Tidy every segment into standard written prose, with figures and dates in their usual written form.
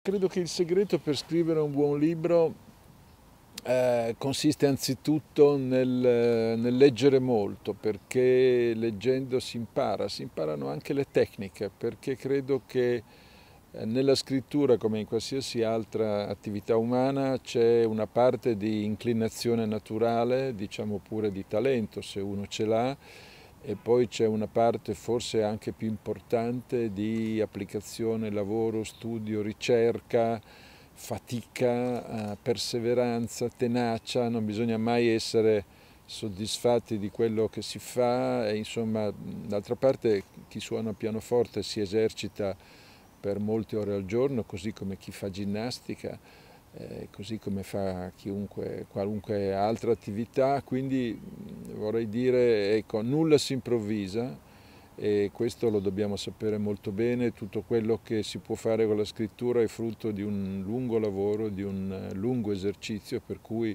Credo che il segreto per scrivere un buon libro consiste anzitutto nel leggere molto, perché leggendo si imparano anche le tecniche, perché credo che nella scrittura, come in qualsiasi altra attività umana, c'è una parte di inclinazione naturale, diciamo pure di talento, se uno ce l'ha, e poi c'è una parte forse anche più importante di applicazione, lavoro, studio, ricerca, fatica, perseveranza, tenacia. Non bisogna mai essere soddisfatti di quello che si fa e insomma, d'altra parte chi suona pianoforte si esercita per molte ore al giorno, così come chi fa ginnastica, così come fa qualunque altra attività, quindi vorrei dire, ecco, nulla si improvvisa e questo lo dobbiamo sapere molto bene. Tutto quello che si può fare con la scrittura è frutto di un lungo lavoro, di un lungo esercizio, per cui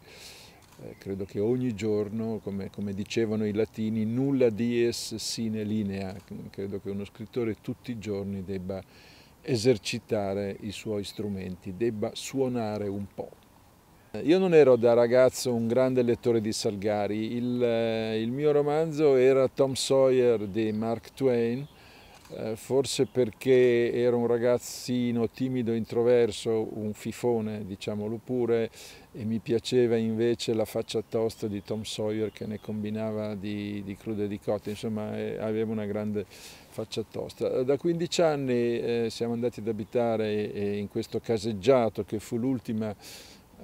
credo che ogni giorno, come dicevano i latini, nulla dies sine linea, credo che uno scrittore tutti i giorni debba esercitare i suoi strumenti, debba suonare un po'. Io non ero da ragazzo un grande lettore di Salgari, il mio romanzo era Tom Sawyer di Mark Twain, forse perché ero un ragazzino timido, introverso, un fifone, diciamolo pure, e mi piaceva invece la faccia tosta di Tom Sawyer che ne combinava di crude e di cotte, insomma aveva una grande faccia tosta. Da 15 anni siamo andati ad abitare in questo caseggiato che fu l'ultima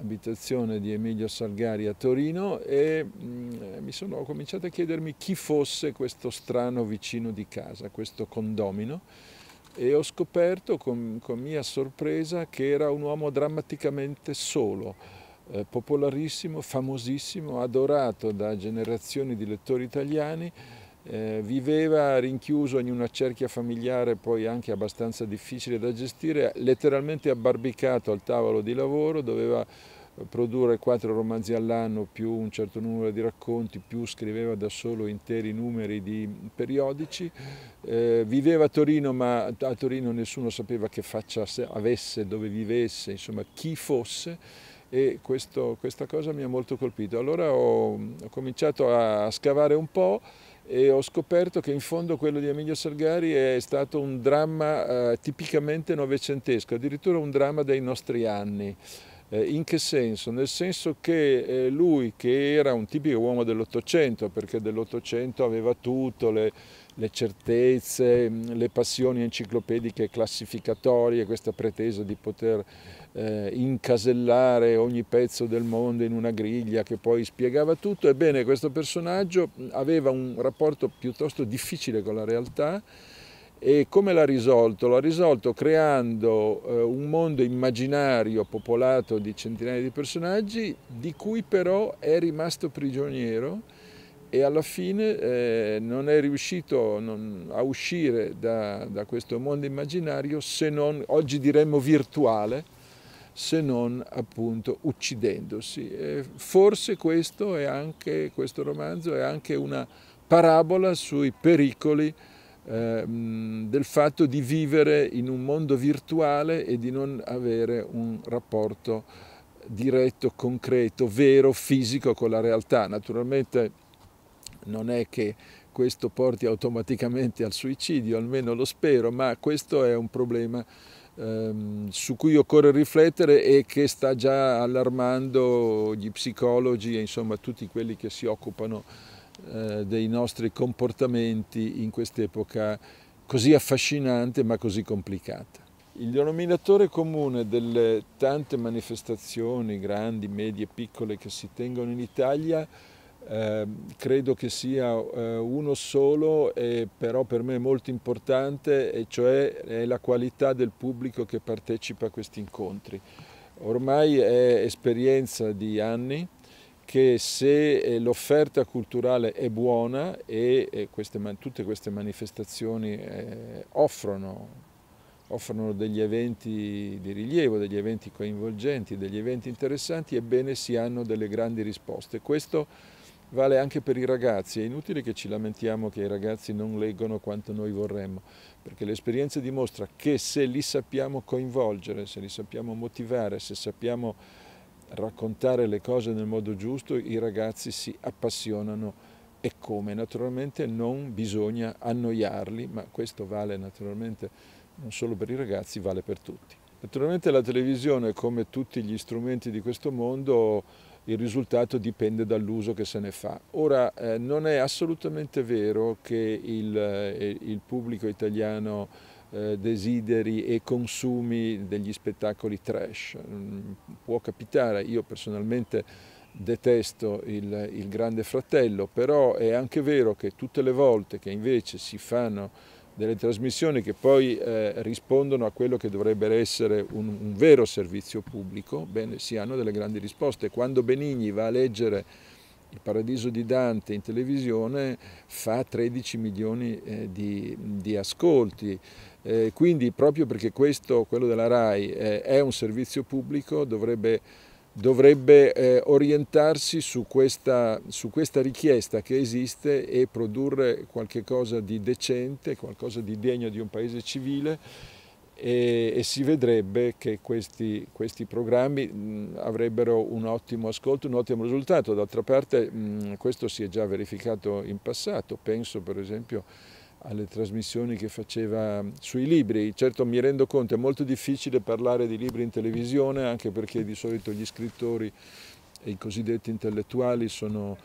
abitazione di Emilio Salgari a Torino e ho cominciato a chiedermi chi fosse questo strano vicino di casa, questo condomino, e ho scoperto con mia sorpresa che era un uomo drammaticamente solo, popolarissimo, famosissimo, adorato da generazioni di lettori italiani. Viveva rinchiuso in una cerchia familiare poi anche abbastanza difficile da gestire, letteralmente abbarbicato al tavolo di lavoro, doveva produrre 4 romanzi all'anno più un certo numero di racconti, più scriveva da solo interi numeri di periodici. Viveva a Torino, ma a Torino nessuno sapeva che faccia avesse, dove vivesse, insomma chi fosse. E questa cosa mi ha molto colpito. Allora ho cominciato a scavare un po' e ho scoperto che in fondo quello di Emilio Salgari è stato un dramma tipicamente novecentesco, addirittura un dramma dei nostri anni. In che senso? Nel senso che lui, che era un tipico uomo dell'Ottocento, perché dell'Ottocento aveva tutto, le certezze, le passioni enciclopediche e classificatorie, questa pretesa di poter incasellare ogni pezzo del mondo in una griglia che poi spiegava tutto. Ebbene, questo personaggio aveva un rapporto piuttosto difficile con la realtà. E come l'ha risolto? L'ha risolto creando un mondo immaginario popolato di centinaia di personaggi, di cui però è rimasto prigioniero e alla fine non è riuscito a uscire da questo mondo immaginario, se non, oggi diremmo virtuale, se non appunto uccidendosi. E forse questo romanzo è anche una parabola sui pericoli del fatto di vivere in un mondo virtuale e di non avere un rapporto diretto, concreto, vero, fisico con la realtà. Naturalmente non è che questo porti automaticamente al suicidio, almeno lo spero, ma questo è un problema su cui occorre riflettere e che sta già allarmando gli psicologi e insomma tutti quelli che si occupano dei nostri comportamenti in quest'epoca così affascinante ma così complicata. Il denominatore comune delle tante manifestazioni, grandi, medie, piccole, che si tengono in Italia, credo che sia uno solo, e però per me molto importante, e cioè è la qualità del pubblico che partecipa a questi incontri. Ormai è esperienza di anni che se l'offerta culturale è buona e tutte queste manifestazioni offrono degli eventi di rilievo, degli eventi coinvolgenti, degli eventi interessanti, ebbene si hanno delle grandi risposte. Questo vale anche per i ragazzi. È inutile che ci lamentiamo che i ragazzi non leggono quanto noi vorremmo, perché l'esperienza dimostra che se li sappiamo coinvolgere, se li sappiamo motivare, se sappiamo raccontare le cose nel modo giusto, i ragazzi si appassionano e come. Naturalmente non bisogna annoiarli, ma questo vale naturalmente non solo per i ragazzi, vale per tutti. Naturalmente la televisione, come tutti gli strumenti di questo mondo, il risultato dipende dall'uso che se ne fa. Ora, non è assolutamente vero che il pubblico italiano desideri e consumi degli spettacoli trash. Può capitare, io personalmente detesto il Grande Fratello, però è anche vero che tutte le volte che invece si fanno delle trasmissioni che poi rispondono a quello che dovrebbe essere un vero servizio pubblico, bene, si hanno delle grandi risposte. Quando Benigni va a leggere Il Paradiso di Dante in televisione fa 13 milioni di ascolti, quindi proprio perché questo, quello della RAI, è un servizio pubblico, dovrebbe orientarsi su questa richiesta che esiste e produrre qualche cosa di decente, qualcosa di degno di un paese civile, e si vedrebbe che questi programmi avrebbero un ottimo ascolto, un ottimo risultato. D'altra parte questo si è già verificato in passato, penso per esempio alle trasmissioni che faceva sui libri. Certo, mi rendo conto, è molto difficile parlare di libri in televisione, anche perché di solito gli scrittori e i cosiddetti intellettuali sono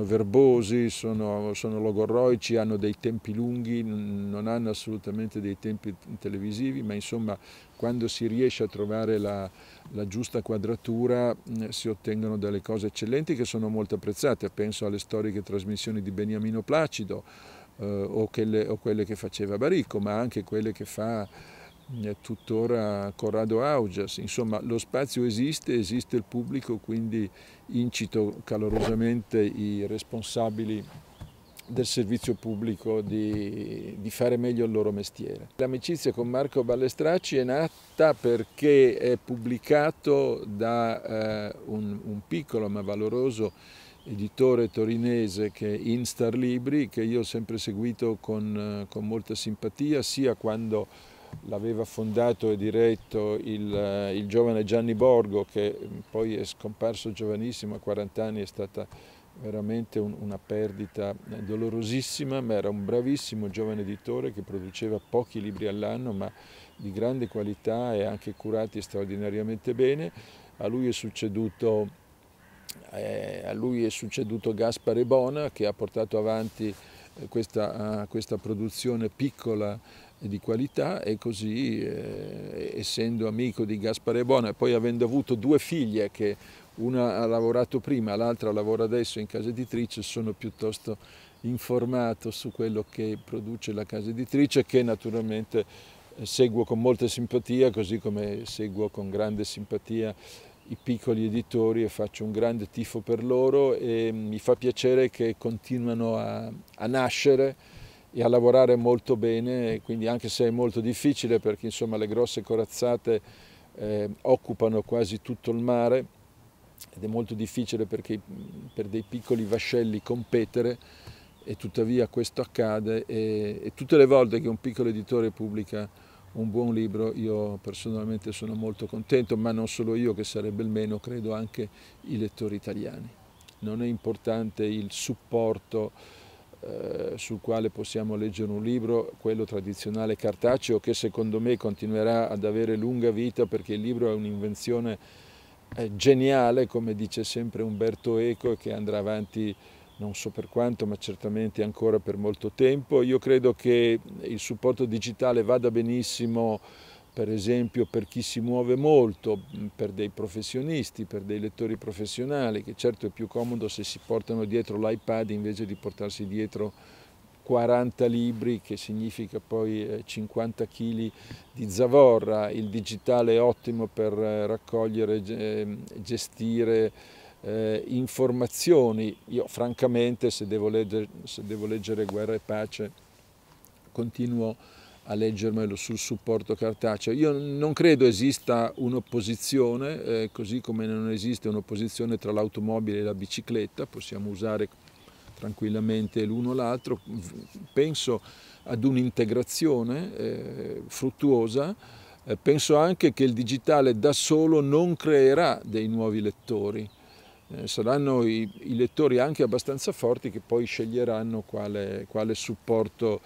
verbosi, sono logorroici, hanno dei tempi lunghi, non hanno assolutamente dei tempi televisivi, ma insomma quando si riesce a trovare la giusta quadratura si ottengono delle cose eccellenti che sono molto apprezzate. Penso alle storiche trasmissioni di Beniamino Placido, o quelle che faceva Baricco, ma anche quelle che fa tuttora Corrado Augias. Insomma, lo spazio esiste il pubblico, quindi incito calorosamente i responsabili del servizio pubblico di fare meglio il loro mestiere. L'amicizia con Marco Ballestracci è nata perché è pubblicato da un piccolo ma valoroso editore torinese che è Instar Libri, che io ho sempre seguito con molta simpatia, sia quando l'aveva fondato e diretto il giovane Gianni Borgo, che poi è scomparso giovanissimo, a 40 anni, è stata veramente una perdita dolorosissima, ma era un bravissimo giovane editore che produceva pochi libri all'anno, ma di grande qualità e anche curati straordinariamente bene. A lui è succeduto Gaspare Bona, che ha portato avanti questa produzione piccola e di qualità, e così essendo amico di Gaspare Bona e poi avendo avuto due figlie, che una ha lavorato prima, l'altra lavora adesso in casa editrice, sono piuttosto informato su quello che produce la casa editrice, che naturalmente seguo con molta simpatia, così come seguo con grande simpatia i piccoli editori e faccio un grande tifo per loro, e mi fa piacere che continuano a nascere e a lavorare molto bene, quindi anche se è molto difficile perché insomma le grosse corazzate occupano quasi tutto il mare ed è molto difficile perché per dei piccoli vascelli competere, e tuttavia questo accade, e tutte le volte che un piccolo editore pubblica un buon libro io personalmente sono molto contento, ma non solo io, che sarebbe il meno, credo anche i lettori italiani. Non è importante il supporto sul quale possiamo leggere un libro, quello tradizionale cartaceo, che secondo me continuerà ad avere lunga vita perché il libro è un'invenzione geniale, come dice sempre Umberto Eco, e che andrà avanti non so per quanto, ma certamente ancora per molto tempo. Io credo che il supporto digitale vada benissimo, per esempio per chi si muove molto, per dei professionisti, per dei lettori professionali, che certo è più comodo se si portano dietro l'iPad invece di portarsi dietro 40 libri, che significa poi 50 kg di zavorra. Il digitale è ottimo per raccogliere, gestire informazioni. Io francamente, se devo leggere Guerra e Pace, continuo a leggermelo sul supporto cartaceo. Io non credo esista un'opposizione, così come non esiste un'opposizione tra l'automobile e la bicicletta, possiamo usare tranquillamente l'uno o l'altro. Penso ad un'integrazione fruttuosa. Penso anche che il digitale da solo non creerà dei nuovi lettori. Saranno i lettori anche abbastanza forti che poi sceglieranno quale supporto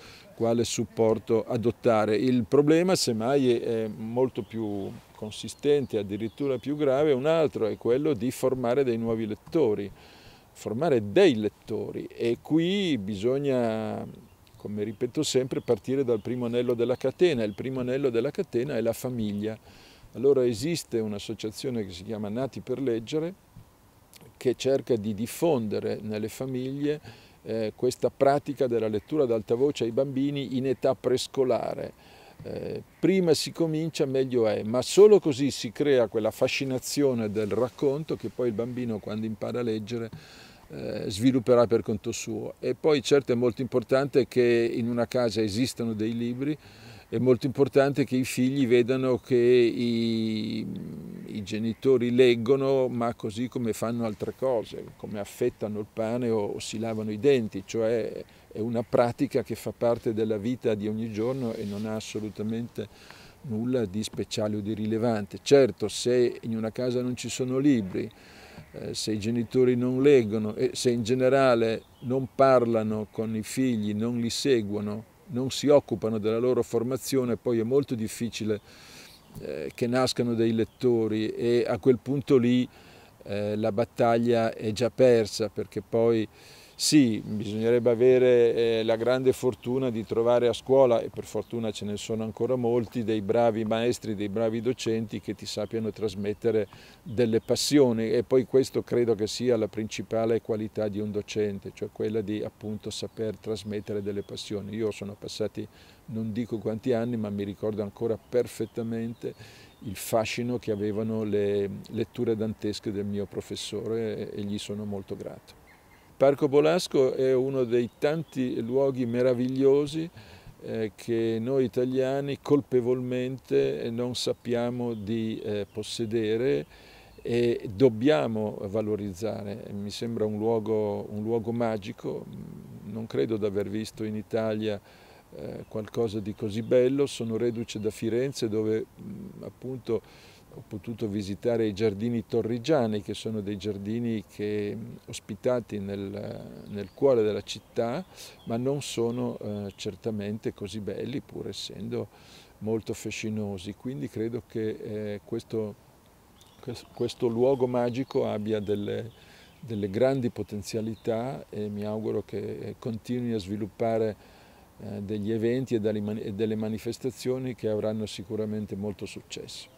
adottare. Il problema semmai è molto più consistente, addirittura più grave, un altro è quello di formare dei nuovi lettori, formare dei lettori, e qui bisogna, come ripeto sempre, partire dal primo anello della catena. Il primo anello della catena è la famiglia. Allora esiste un'associazione che si chiama Nati per Leggere, che cerca di diffondere nelle famiglie questa pratica della lettura ad alta voce ai bambini in età prescolare. Prima si comincia meglio è, ma solo così si crea quella fascinazione del racconto che poi il bambino, quando impara a leggere, svilupperà per conto suo. E poi certo è molto importante che in una casa esistano dei libri, è molto importante che i figli vedano che i genitori leggono, ma così come fanno altre cose, come affettano il pane o si lavano i denti, cioè è una pratica che fa parte della vita di ogni giorno e non ha assolutamente nulla di speciale o di rilevante. Certo, se in una casa non ci sono libri, se i genitori non leggono e se in generale non parlano con i figli, non li seguono, non si occupano della loro formazione, poi è molto difficile che nascano dei lettori, e a quel punto lì la battaglia è già persa, perché poi sì, bisognerebbe avere la grande fortuna di trovare a scuola, e per fortuna ce ne sono ancora molti, dei bravi maestri, dei bravi docenti che ti sappiano trasmettere delle passioni, e poi questo credo che sia la principale qualità di un docente, cioè quella di appunto saper trasmettere delle passioni. Io sono passati non dico quanti anni, ma mi ricordo ancora perfettamente il fascino che avevano le letture dantesche del mio professore, e gli sono molto grato. Parco Bolasco è uno dei tanti luoghi meravigliosi che noi italiani colpevolmente non sappiamo di possedere e dobbiamo valorizzare. Mi sembra un luogo magico, non credo di aver visto in Italia qualcosa di così bello. Sono reduce da Firenze, dove appunto ho potuto visitare i giardini torrigiani, che sono dei giardini che, ospitati nel cuore della città, ma non sono certamente così belli, pur essendo molto fascinosi. Quindi credo che questo luogo magico abbia delle grandi potenzialità, e mi auguro che continui a sviluppare degli eventi e delle manifestazioni che avranno sicuramente molto successo.